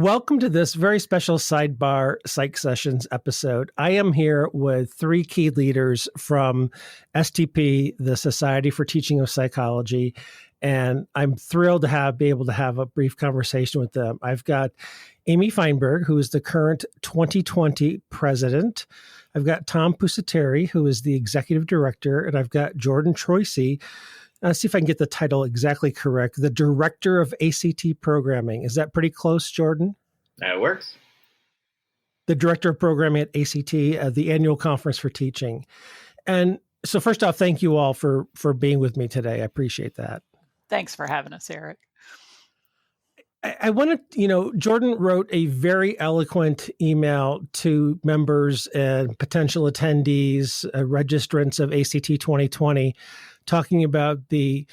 Welcome to this very special sidebar PsychSessions episode. I am here with three key leaders from STP, the Society for Teaching of Psychology, and I'm thrilled to be able to have a brief conversation with them. I've got Amy Fineburg, who is the current 2020 president. I've got Tom Pusateri, who is the executive director, and I've got Jordan Troisi. See if I can get the title exactly correct. The Director of ACT Programming. Is that pretty close, Jordan? That works. The Director of Programming at ACT, the annual conference for teaching. And so first off, thank you all for being with me today. I appreciate that. Thanks for having us, Eric. I want to, Jordan wrote a very eloquent email to members and potential attendees, registrants of ACT 2020, talking about the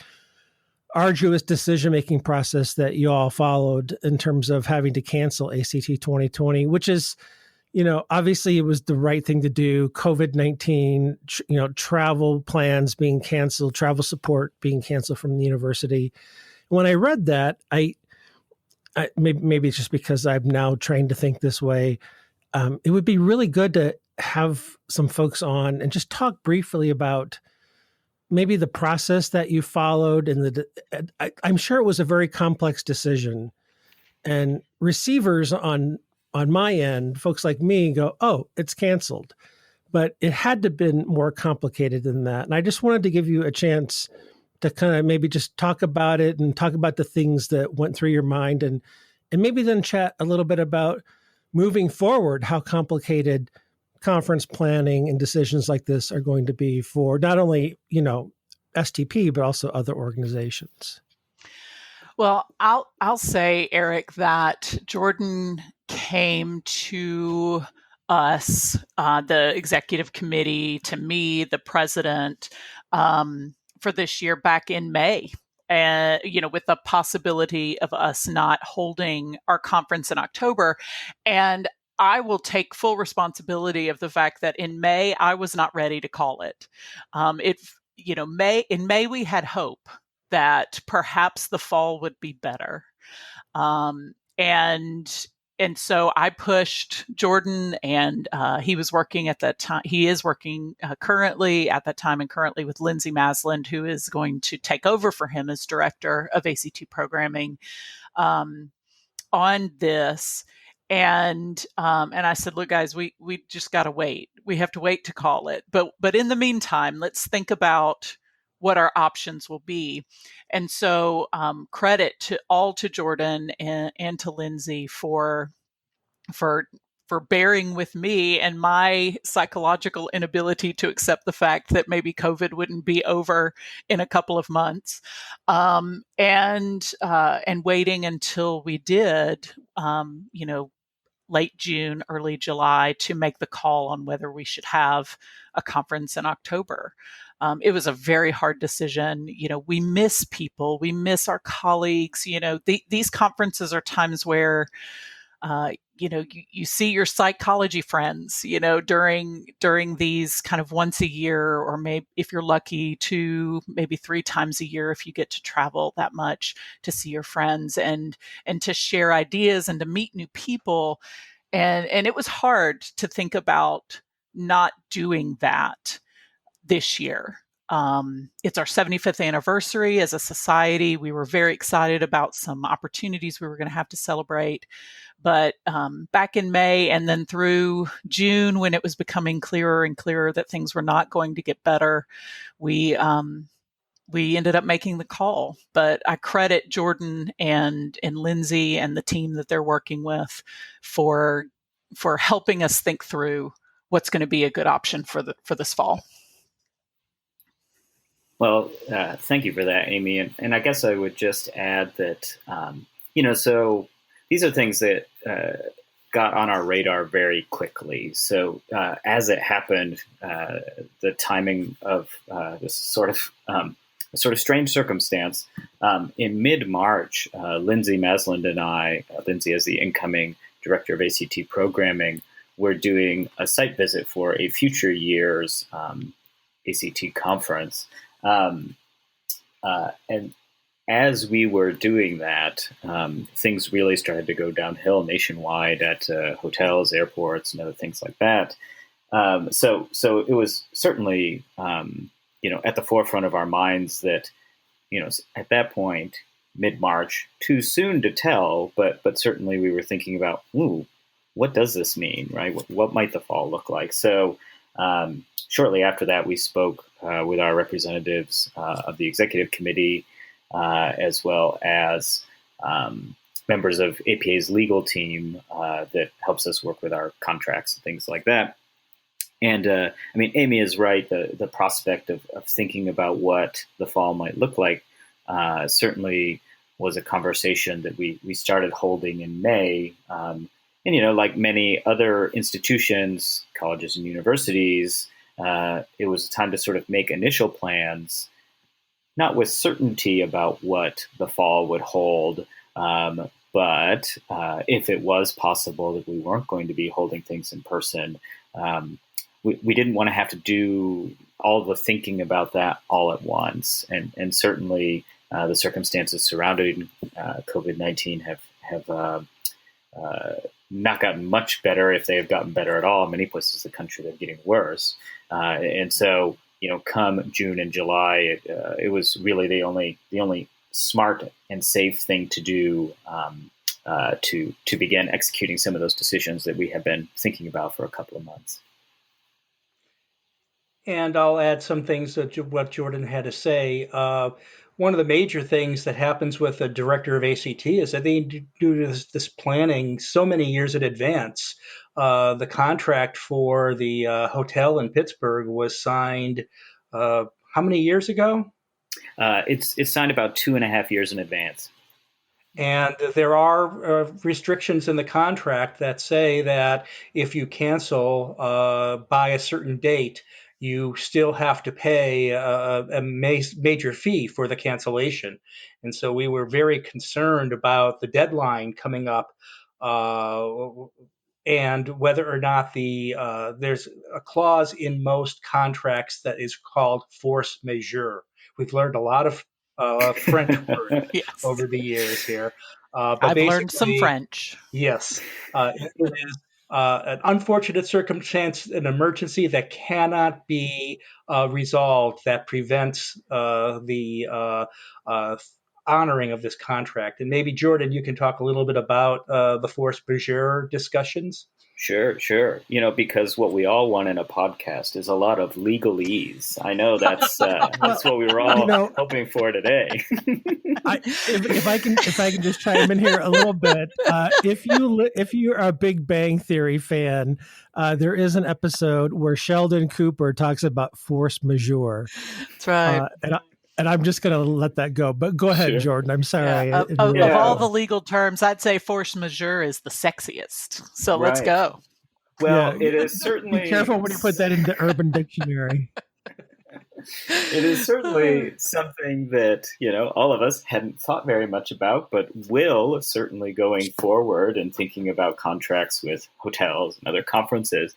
arduous decision-making process that you all followed in terms of having to cancel ACT 2020, which is, obviously it was the right thing to do. COVID-19, travel plans being canceled, travel support being canceled from the university. When I read that, I maybe it's just because I'm now trained to think this way. It would be really good to have some folks on and just talk briefly about maybe the process that you followed, and I'm sure it was a very complex decision. And receivers on my end, folks like me, go, "Oh, it's canceled," but it had to have been more complicated than that. And I just wanted to give you a chance to kind of maybe just talk about it and talk about the things that went through your mind, and maybe then chat a little bit about moving forward, how complicated conference planning and decisions like this are going to be for not only, STP, but also other organizations. Well, I'll say, Eric, that Jordan came to us, the executive committee, to me, the president, for this year back in May. And, with the possibility of us not holding our conference in October. And I will take full responsibility of the fact that in May, I was not ready to call it. In May, we had hope that perhaps the fall would be better. And so I pushed Jordan, and he was working at that time. He is working currently at that time and currently with Lindsay Masland, who is going to take over for him as director of ACT programming on this. And I said, look, guys, we just got to wait. We have to wait to call it. But in the meantime, let's think about what our options will be. And so credit to Jordan and to Lindsay for bearing with me and my psychological inability to accept the fact that maybe COVID wouldn't be over in a couple of months, and waiting until we did, late June, early July, to make the call on whether we should have a conference in October. It was a very hard decision. We miss people. We miss our colleagues. These conferences are times where, you see your psychology friends, during these kind of once a year, or maybe if you're lucky maybe 3 times a year, if you get to travel that much to see your friends and to share ideas and to meet new people. And it was hard to think about not doing that this year. It's our 75th anniversary as a society. We were very excited about some opportunities we were going to have to celebrate. But back in May and then through June, when it was becoming clearer and clearer that things were not going to get better, we ended up making the call. But I credit Jordan and Lindsay and the team that they're working with for helping us think through what's going to be a good option for this fall. Well, thank you for that, Amy. And I guess I would just add that, so these are things that got on our radar very quickly. So as it happened, the timing of this sort of strange circumstance, in mid-March, Lindsay Masland and I, Lindsay as the incoming director of ACT programming, were doing a site visit for a future year's ACT conference. And as we were doing that, things really started to go downhill nationwide at hotels, airports, and other things like that. So it was certainly, at the forefront of our minds that, at that point, mid-March, too soon to tell, but certainly we were thinking about, what does this mean, right? What might the fall look like? So shortly after that, we spoke with our representatives of the executive committee, as well as members of APA's legal team that helps us work with our contracts and things like that. And Amy is right. The prospect of thinking about what the fall might look like certainly was a conversation that we started holding in May. And, like many other institutions, colleges and universities, it was a time to sort of make initial plans, not with certainty about what the fall would hold, but if it was possible that we weren't going to be holding things in person, we didn't want to have to do all the thinking about that all at once. And certainly the circumstances surrounding COVID-19 have not gotten much better, if they have gotten better at all. In many places in the country, they're getting worse. And so, come June and July, it was really the only smart and safe thing to do to begin executing some of those decisions that we have been thinking about for a couple of months. And I'll add some things to what Jordan had to say. One of the major things that happens with the director of ACT is that they do this planning so many years in advance. The contract for the hotel in Pittsburgh was signed how many years ago? It's signed about 2.5 years in advance. And there are restrictions in the contract that say that if you cancel by a certain date, you still have to pay a major fee for the cancellation. And so we were very concerned about the deadline coming up and whether or not there's a clause in most contracts that is called force majeure. We've learned a lot of French words Yes. over the years here. But I've learned some French. Yes. It is an unfortunate circumstance, an emergency that cannot be resolved, that prevents the honoring of this contract. And maybe, Jordan, you can talk a little bit about the force majeure discussions. Sure. Because what we all want in a podcast is a lot of legalese. I know that's what we were all hoping for today. If I can just chime in here a little bit, if you're a Big Bang Theory fan, there is an episode where Sheldon Cooper talks about force majeure. That's right. And I'm just going to let that go. But go ahead, sure. Jordan. I'm sorry. Yeah. Of all the legal terms, I'd say force majeure is the sexiest. So let's go. Well, it is certainly... Be careful when you put that into Urban Dictionary. It is certainly something that, all of us hadn't thought very much about, but will certainly going forward and thinking about contracts with hotels and other conferences.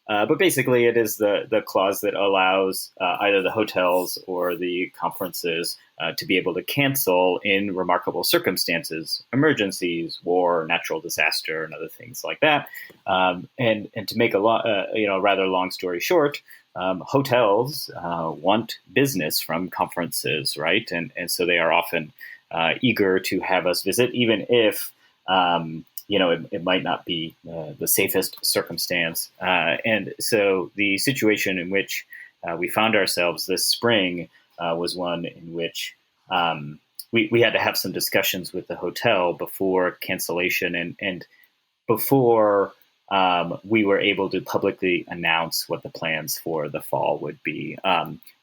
But basically, it is the clause that allows either the hotels or the conferences to be able to cancel in remarkable circumstances, emergencies, war, natural disaster, and other things like that. And to make a rather long story short, hotels want business from conferences, right? And so they are often eager to have us visit, even if it might not be the safest circumstance. And so the situation in which we found ourselves this spring was one in which we had to have some discussions with the hotel before cancellation and before we were able to publicly announce what the plans for the fall would be.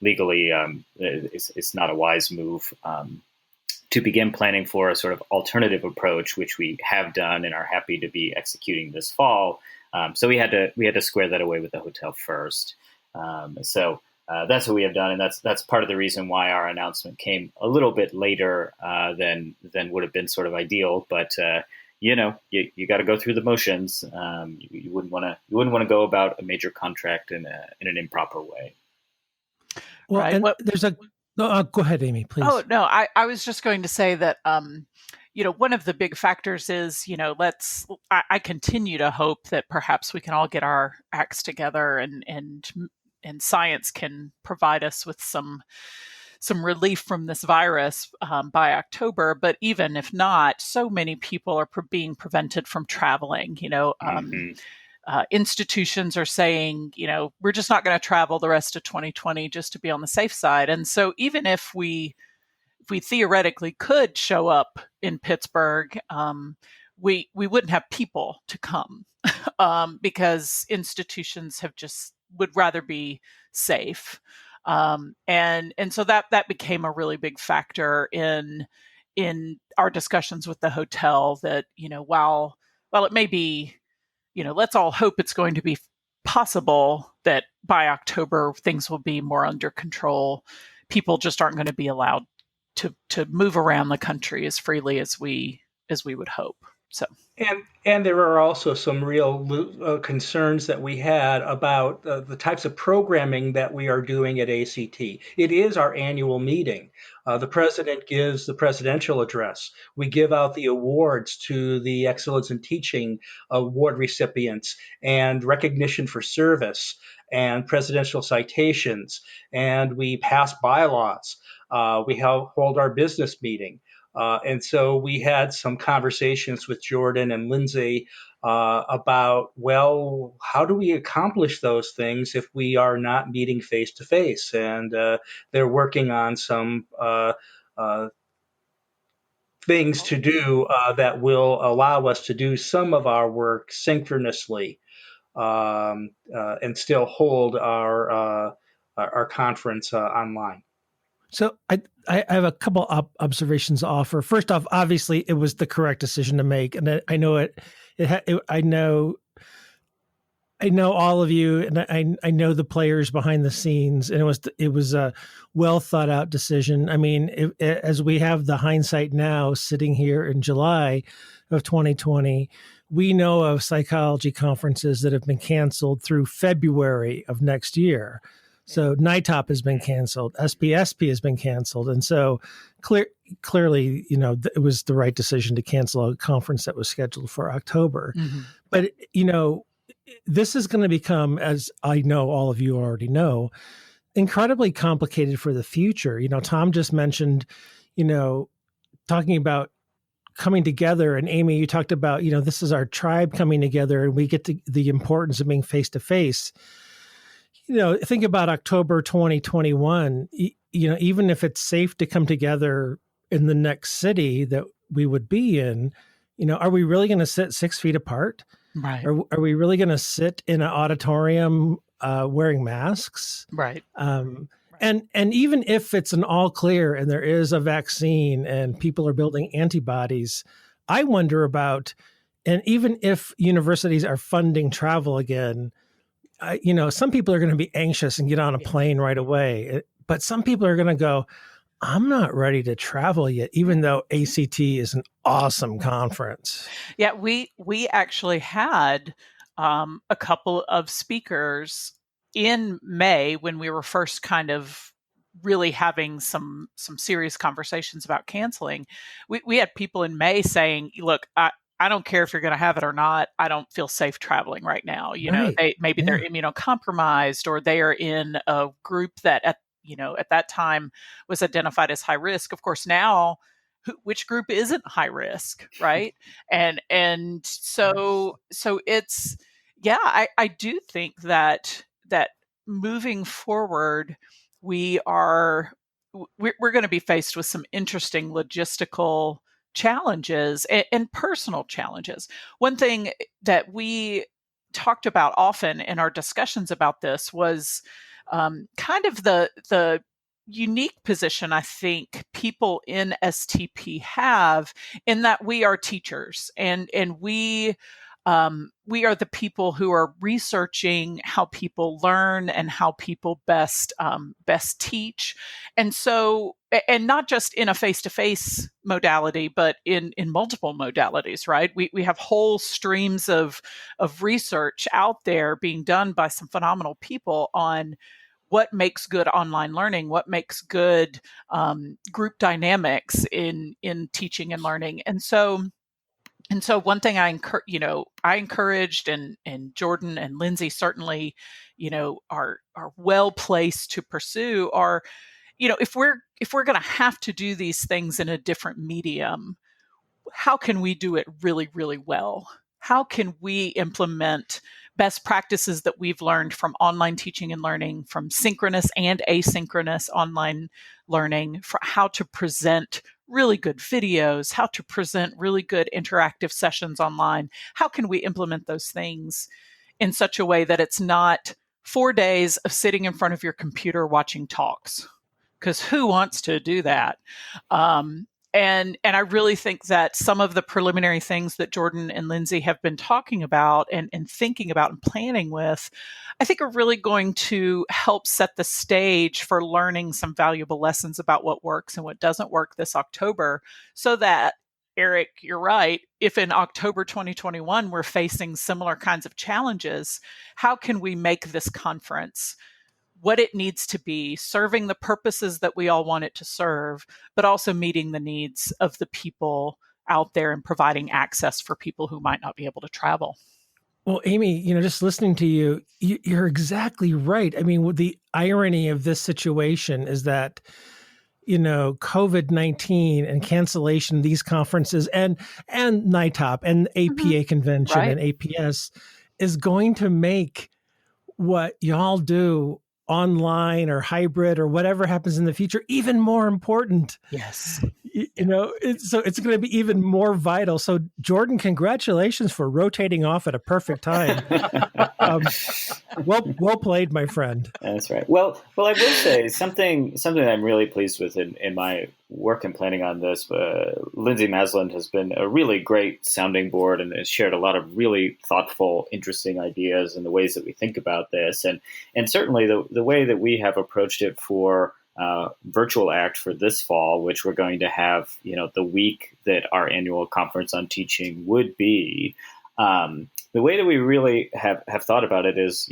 Legally, it's not a wise move to begin planning for a sort of alternative approach, which we have done and are happy to be executing this fall. So we had to square that away with the hotel first. So that's what we have done, and that's part of the reason why our announcement came a little bit later than would have been sort of ideal. But you got to go through the motions. You wouldn't want to go about a major contract in an improper way. Well, right. And there's No, go ahead, Amy, please. Oh, no, I was just going to say that, one of the big factors is, I continue to hope that perhaps we can all get our acts together and science can provide us with some relief from this virus by October. But even if not, so many people are being prevented from traveling. Institutions are saying, we're just not going to travel the rest of 2020 just to be on the safe side. And so even if we theoretically could show up in Pittsburgh, we wouldn't have people to come because institutions would rather be safe. And so that became a really big factor in our discussions with the hotel that, while it may be, let's all hope it's going to be possible that by October things will be more under control. People just aren't going to be allowed to move around the country as freely as we would hope. So, and there are also some real concerns that we had about the types of programming that we are doing at ACT. It is our annual meeting. The president gives the presidential address. We give out the awards to the Excellence in Teaching award recipients and recognition for service and presidential citations. And we pass bylaws. We hold our business meeting. And so we had some conversations with Jordan and Lindsay about, well, how do we accomplish those things if we are not meeting face to face? And they're working on some things to do that will allow us to do some of our work synchronously and still hold our conference online. So I have a couple observations to offer. First off, obviously it was the correct decision to make, and I know it. I know all of you, and I know the players behind the scenes, and it was a well thought out decision. I mean, as we have the hindsight now, sitting here in July of 2020, we know of psychology conferences that have been canceled through February of next year. So NITOP has been canceled, SPSP has been canceled. And so clearly, it was the right decision to cancel a conference that was scheduled for October. Mm-hmm. But, this is going to become, as I know all of you already know, incredibly complicated for the future. Tom just mentioned, talking about coming together. And Amy, you talked about, this is our tribe coming together and we get to the importance of being face to face. Think about October 2021, even if it's safe to come together in the next city that we would be in, are we really going to sit 6 feet apart? Right. Are we really going to sit in an auditorium wearing masks? Right. And even if it's an all clear and there is a vaccine and people are building antibodies, I wonder about, and even if universities are funding travel again, some people are going to be anxious and get on a plane right away, but some people are going to go, I'm not ready to travel yet, even though ACT is an awesome conference. Yeah, we actually had a couple of speakers in May when we were first kind of really having some serious conversations about canceling. We had people in May saying, look, I don't care if you're going to have it or not. I don't feel safe traveling right now. They're immunocompromised or they are in a group that at that time was identified as high risk. Of course, now which group isn't high risk, right? and so it's, I do think that moving forward, we're going to be faced with some interesting logistical challenges and personal challenges. One thing that we talked about often in our discussions about this was kind of the unique position I think people in STP have in that we are teachers and we are the people who are researching how people learn and how people best teach. And so, and not just in a face-to-face modality, but in multiple modalities, right? We have whole streams of research out there being done by some phenomenal people on what makes good online learning, what makes good group dynamics in teaching and learning. And so one thing I encouraged, and Jordan and Lindsay certainly, are well placed to pursue, are, if we're going to have to do these things in a different medium, how can we do it really, really well? How can we implement best practices that we've learned from online teaching and learning, from synchronous and asynchronous online learning, for how to present really good videos, how to present really good interactive sessions online? How can we implement those things in such a way that it's not 4 days of sitting in front of your computer watching talks? Because who wants to do that? And I really think that some of the preliminary things that Jordan and Lindsay have been talking about and thinking about and planning with, I think are really going to help set the stage for learning some valuable lessons about what works and what doesn't work this October, so that, Eric, you're right, if in October 2021 we're facing similar kinds of challenges, how can we make this conference what it needs to be, serving the purposes that we all want it to serve, but also meeting the needs of the people out there and providing access for people who might not be able to travel. Well, Amy, just listening to you, you're exactly right. I mean, the irony of this situation is that, COVID-19 and cancellation, these conferences and NITOP and APA convention Right. and APS is going to make what y'all do online or hybrid or whatever happens in the future even more important. Yes. So it's going to be even more vital. So Jordan, congratulations for rotating off at a perfect time. Well played, my friend. That's right. Well, I will say something I'm really pleased with in my work and planning on this. Lindsay Masland has been a really great sounding board and has shared a lot of really thoughtful, interesting ideas and the ways that we think about this. And certainly the way that we have approached it for Virtual Act for this fall, which we're going to have, the week that our annual conference on teaching would be. The way that we really have thought about it is,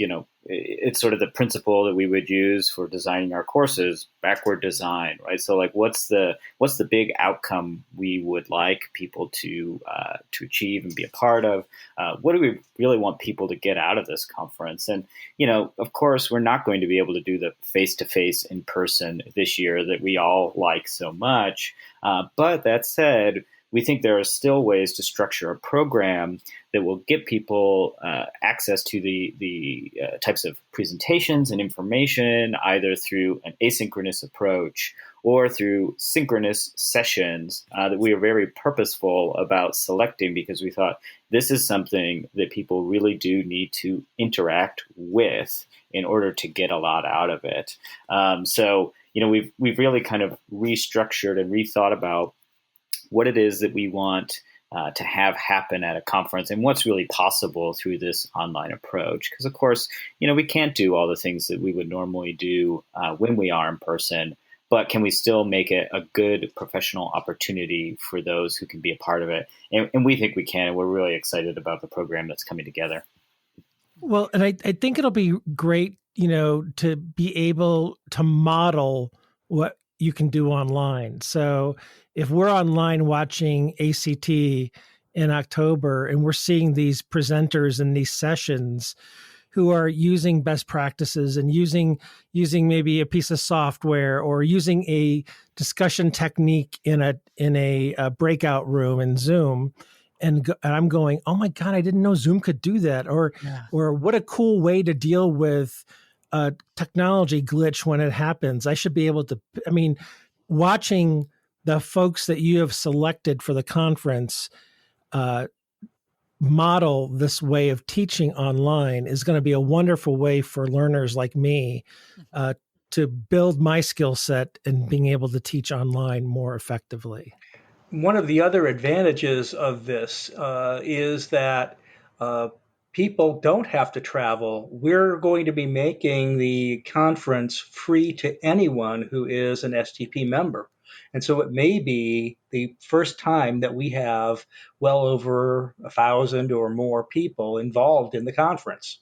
it's sort of the principle that we would use for designing our courses, backward design, right? So like, what's the big outcome we would like people to achieve and be a part of? What do we really want people to get out of this conference? And, of course, we're not going to be able to do the face-to-face in person this year that we all like so much. But that said, we think there are still ways to structure a program that will get people access to the types of presentations and information, either through an asynchronous approach or through synchronous sessions that we are very purposeful about selecting, because we thought this is something that people really do need to interact with in order to get a lot out of it. So we've really kind of restructured and rethought about what it is that we want to have happen at a conference and what's really possible through this online approach. Because, of course, we can't do all the things that we would normally do when we are in person, but can we still make it a good professional opportunity for those who can be a part of it? And we think we can, and we're really excited about the program that's coming together. Well, and I think it'll be great, to be able to model what you can do online. So if we're online watching ACT in October and we're seeing these presenters in these sessions who are using best practices and using maybe a piece of software or using a discussion technique in a breakout room in Zoom, and I'm going, oh my God, I didn't know Zoom could do that, or what a cool way to deal with a technology glitch when it happens. I should be able to. I mean, watching the folks that you have selected for the conference model this way of teaching online is going to be a wonderful way for learners like me to build my skill set in being able to teach online more effectively. One of the other advantages of this is that people don't have to travel. We're going to be making the conference free to anyone who is an STP member. And so it may be the first time that we have well over 1,000 or more people involved in the conference.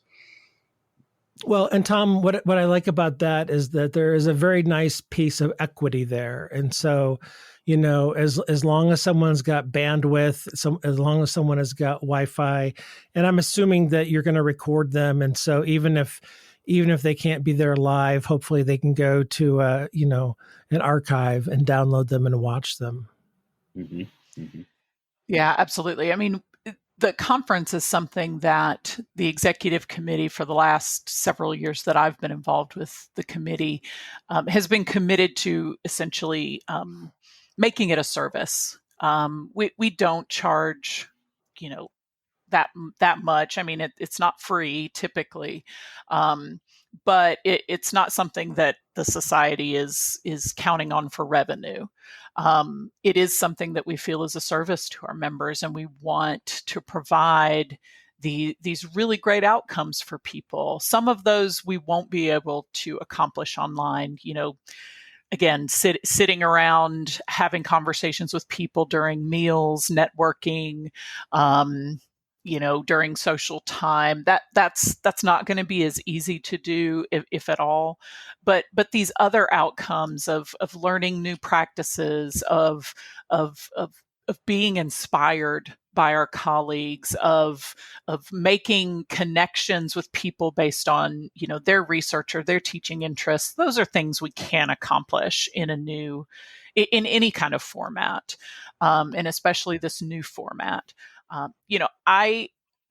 Well, and Tom, what I like about that is that there is a very nice piece of equity there. And so, as long as someone's got bandwidth, as long as someone has got Wi-Fi, and I'm assuming that you're going to record them, and so even if they can't be there live, hopefully they can go to an archive and download them and watch them. Mm-hmm. Mm-hmm. Yeah, absolutely. I mean, the conference is something that the executive committee for the last several years that I've been involved with the committee has been committed to essentially making it a service. We don't charge, that much. I mean, it's not free typically, but it's not something that the society is counting on for revenue. It is something that we feel is a service to our members, and we want to provide these really great outcomes for people. Some of those we won't be able to accomplish online. Again, sitting around having conversations with people during meals, networking, during social time, that's not going to be as easy to do, if at all. But these other outcomes of learning new practices, of being inspired by our colleagues, of making connections with people based on their research or their teaching interests, those are things we can accomplish in any kind of format, and especially this new format.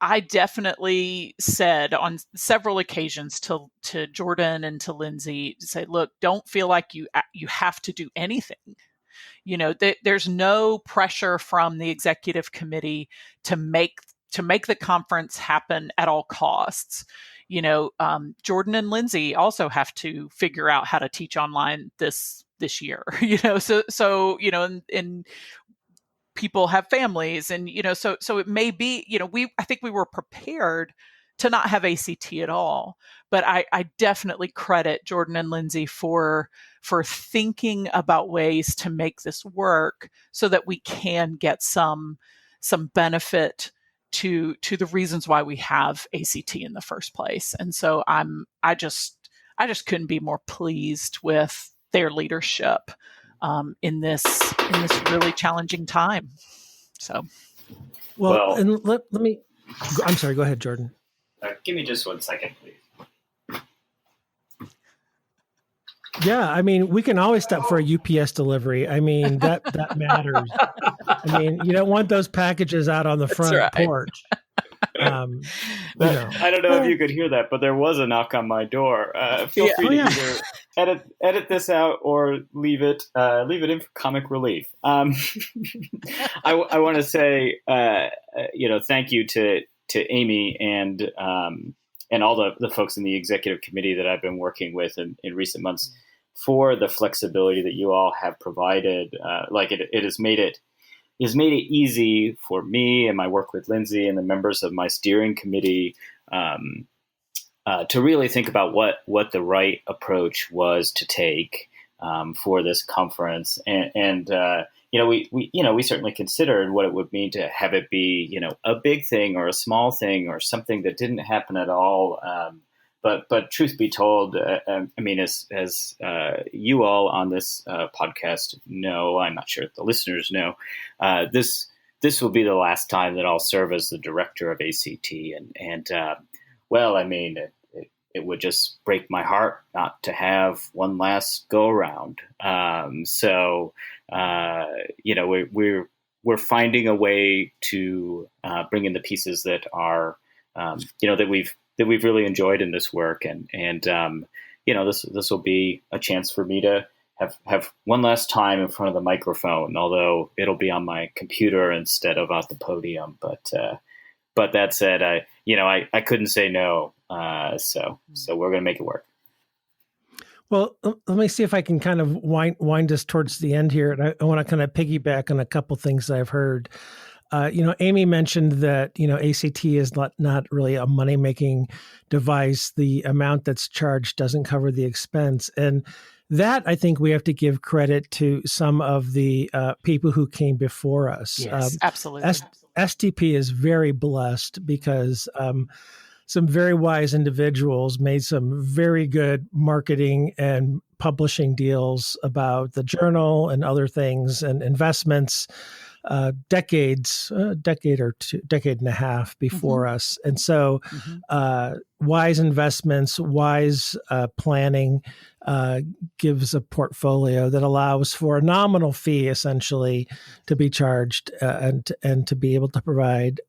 I definitely said on several occasions to Jordan and to Lindsay, to say, look, don't feel like you have to do anything. There's no pressure from the executive committee to make the conference happen at all costs. Jordan and Lindsay also have to figure out how to teach online this year. So and people have families, and so it may be, I think we were prepared to not have ACT at all, but I definitely credit Jordan and Lindsay for thinking about ways to make this work so that we can get some benefit to the reasons why we have ACT in the first place. And so I just couldn't be more pleased with their leadership in this really challenging time. So, well, and let me. I'm sorry. Go ahead, Jordan. Give me just 1 second, please. Yeah, I mean, we can always stop for a UPS delivery. I mean, that matters. I mean, you don't want those packages out on the front porch. I don't know if you could hear that, but there was a knock on my door. Feel free to either edit this out or leave it in for comic relief. I want to say, thank you to Amy and all the folks in the executive committee that I've been working with in recent months for the flexibility that you all have provided. It has made it easy for me and my work with Lindsay and the members of my steering committee to really think about what the right approach was to take for this conference. And we certainly considered what it would mean to have it be, a big thing or a small thing or something that didn't happen at all. But truth be told, as you all on this podcast know, I'm not sure if the listeners know, this will be the last time that I'll serve as the director of ACT. It would just break my heart not to have one last go around. We're finding a way to bring in the pieces that are, that we've really enjoyed in this work. And this will be a chance for me to have one last time in front of the microphone, although it'll be on my computer instead of at the podium. But that said, I couldn't say no. So we're going to make it work. Well, let me see if I can kind of wind us towards the end here. And I want to kind of piggyback on a couple things that I've heard. Amy mentioned that, ACT is not really a money-making device. The amount that's charged doesn't cover the expense. And that, I think we have to give credit to some of the people who came before us. Yes, absolutely. STP is very blessed because some very wise individuals made some very good marketing and publishing deals about the journal and other things and investments, decade and a half before us. And so wise investments, wise planning gives a portfolio that allows for a nominal fee, essentially, to be charged and to be able to provide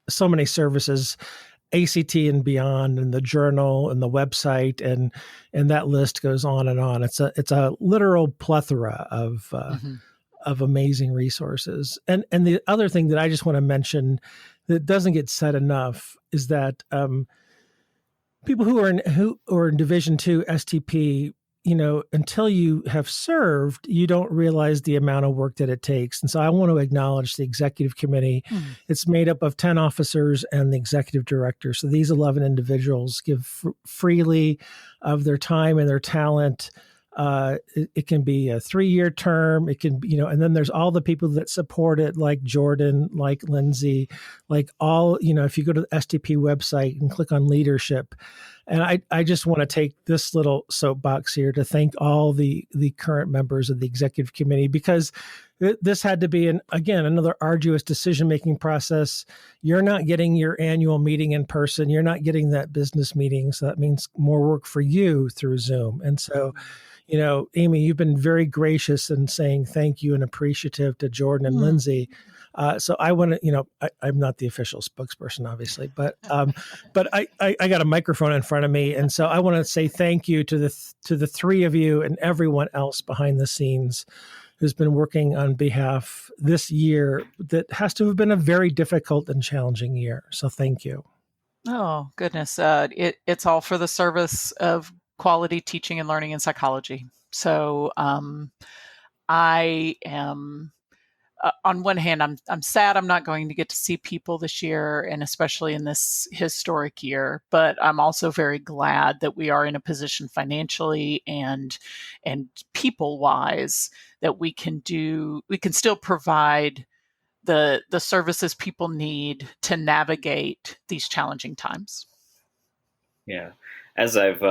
so many services, ACT and beyond, and the journal and the website, and that list goes on and on. It's a literal plethora of amazing resources. And the other thing that I just want to mention that doesn't get said enough is that people who are in Division II STP, until you have served, you don't realize the amount of work that it takes. And so I want to acknowledge the executive committee. It's made up of 10 officers and the executive director. So these 11 individuals give freely of their time and their talent. It can be a 3-year term. It can be, and then there's all the people that support it, like Jordan, like Lindsay, like all, if you go to the STP website and click on leadership. And I just want to take this little soapbox here to thank all the current members of the executive committee, because this had to be, another arduous decision-making process. You're not getting your annual meeting in person. You're not getting that business meeting. So that means more work for you through Zoom. And so, Amy, you've been very gracious in saying thank you and appreciative to Jordan and Lindsay. So I want to, I'm not the official spokesperson, obviously, but I got a microphone in front of me, and so I want to say thank you to the three of you and everyone else behind the scenes who's been working on behalf this year that has to have been a very difficult and challenging year. So thank you. Oh, goodness. It's all for the service of quality teaching and learning in psychology. So I am, on one hand, I'm sad I'm not going to get to see people this year, and especially in this historic year, but I'm also very glad that we are in a position financially and people-wise that we can still provide the services people need to navigate these challenging times. Yeah. As I've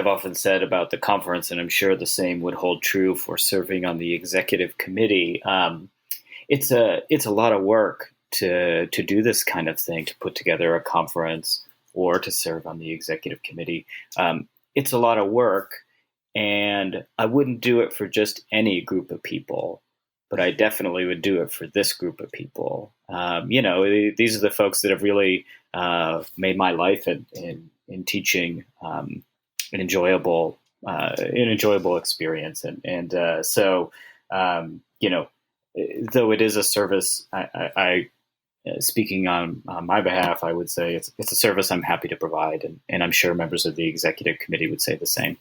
often said about the conference, and I'm sure the same would hold true for serving on the executive committee, it's a lot of work to do this kind of thing, to put together a conference or to serve on the executive committee. It's a lot of work, and I wouldn't do it for just any group of people, but I definitely would do it for this group of people. These are the folks that have really made my life in teaching an enjoyable experience, and so though it is a service, I speaking on my behalf, I would say it's a service I'm happy to provide, and I'm sure members of the executive committee would say the same.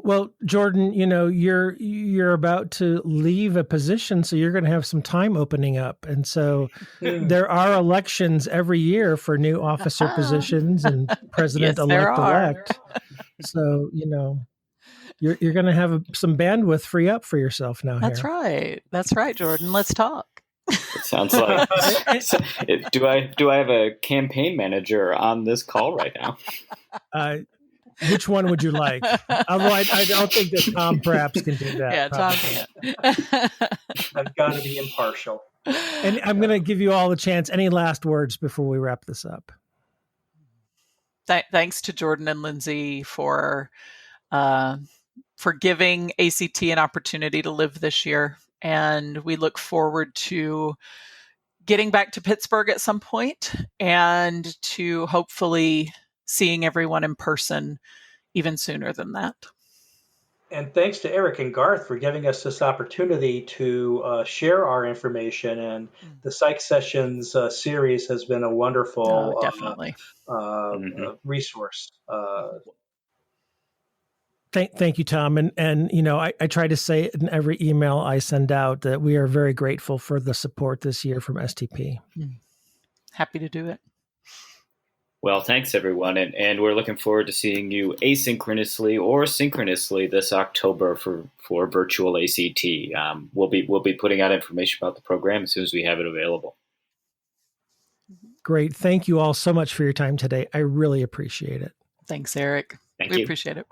Well, Jordan, you're about to leave a position, so you're going to have some time opening up. And so there are elections every year for new officer positions and president-elect. So, you're going to have some bandwidth free up for yourself now. That's right. That's right, Jordan. Let's talk. It sounds like, do I have a campaign manager on this call right now? Which one would you like? Although I don't think that Tom perhaps can do that. Yeah, Tom can't. I've got to be impartial. And I'm going to give you all the chance. Any last words before we wrap this up? Thanks to Jordan and Lindsay for giving ACT an opportunity to live this year. And we look forward to getting back to Pittsburgh at some point and to hopefully seeing everyone in person even sooner than that. And thanks to Eric and Garth for giving us this opportunity to share our information. And the PsychSessions series has been a wonderful definitely resource. Thank you, Tom. And I try to say it in every email I send out that we are very grateful for the support this year from STP. Happy to do it. Well, thanks, everyone. And we're looking forward to seeing you asynchronously or synchronously this October for virtual ACT. We'll be putting out information about the program as soon as we have it available. Great. Thank you all so much for your time today. I really appreciate it. Thanks, Eric. Thank We you. appreciate it.